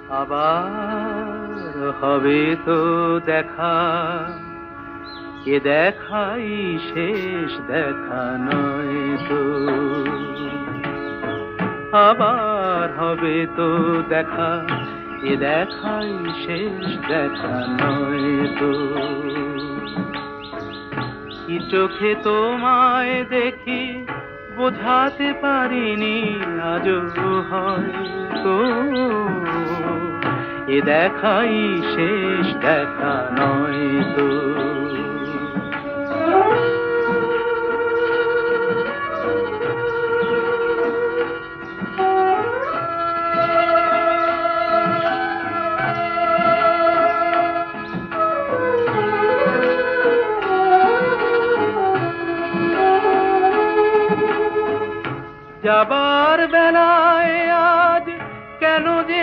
আবার হবে তো দেখা, এ দেখাই শেষ দেখা নয় তো। আবার হবে তো দেখা, এ দেখাই শেষ দেখা নয় তো। কি চোখে তোমায় দেখি বোঝাতে পারিনি আজও হয়তো, এ দেখাই শেষ দেখা নয় তো। যাবার